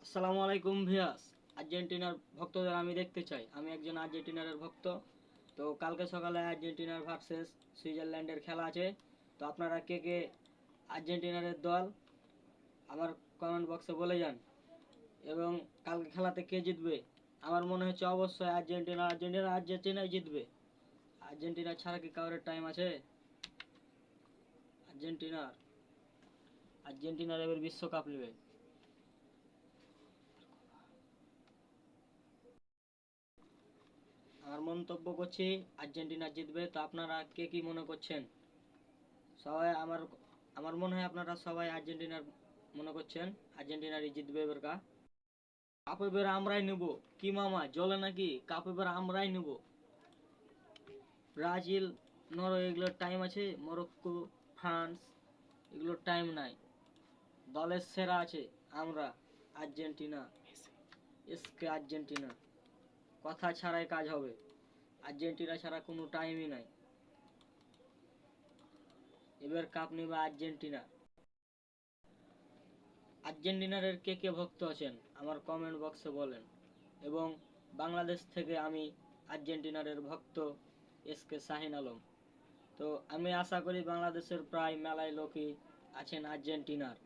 আসসালামু আলাইকুম ভিয়াস। আর্জেন্টিনার ভক্তদের আমি দেখতে চাই। আমি একজন আর্জেন্টিনার ভক্ত। তো কালকে সকালে আর্জেন্টিনার ভার্সেস সুইজারল্যান্ডের খেলা আছে। তো আপনারা কে কে আর্জেন্টিনার দল আমার কমেন্ট বক্সে বলে যান। এবং কালকে খেলাতে কে জিতবে? আমার মনে হচ্ছে অবশ্যই আর্জেন্টিনাই জিতবে। আর্জেন্টিনা ছাড়া কি কারোর টাইম আছে? আর্জেন্টিনার আর্জেন্টিনার এবার বিশ্বকাপ নেবে। আমার মন্তব্য করছি আর্জেন্টিনা জিতবে। তো আপনারা কে কি মনে করছেন? সবাই আমার আমার মনে হয় আপনারা সবাই আর্জেন্টিনার মনে করছেন আর্জেন্টিনারই জিতবে এবার। কাপ এবার আমরাই নেব। কি মামা জলে নাকি? কাপ এবার আমরাই নেব। ব্রাজিল, নরওয়ে এগুলোর টাইম আছে, মরক্কো, ফ্রান্স এগুলোর টাইম নাই। দলের সেরা আছে আমরা, আর্জেন্টিনা, এসকে আর্জেন্টিনা। কথা ছাড়াই কাজ হবে। আর্জেন্টিনা ছাড়া কোনো টাইমই নাই। এবার কাপ নেবে আর্জেন্টিনা। আর্জেন্টিনার কে কে ভক্ত আছেন আমার কমেন্ট বক্সে বলেন। এবং বাংলাদেশ থেকে আমি আর্জেন্টিনার ভক্ত এসকে শাহিন আলম। তো আমি আশা করি বাংলাদেশের প্রায় মেলায় লোকই আছেন আর্জেন্টিনার।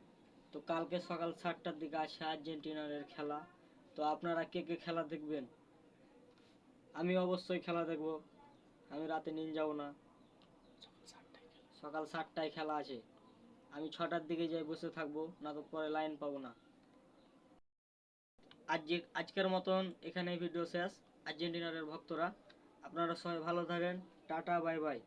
তো কালকে সকাল 7টার দিকে আসে আর্জেন্টিনার খেলা। তো আপনারা কে কে খেলা দেখবেন? আমি অবশ্যই খেলা দেখব। আমি রাতে নিন যাব না। সকাল 7টায় খেলা আছে। আমি 6টার দিকে যাই বসে থাকবো, না তো পরে লাইন পাবো না। আজকের মতন এখানে ভিডিও শেষ। আর্জেন্টিনার ভক্তরা আপনারা সবাই ভালো থাকেন। Tata, bye bye.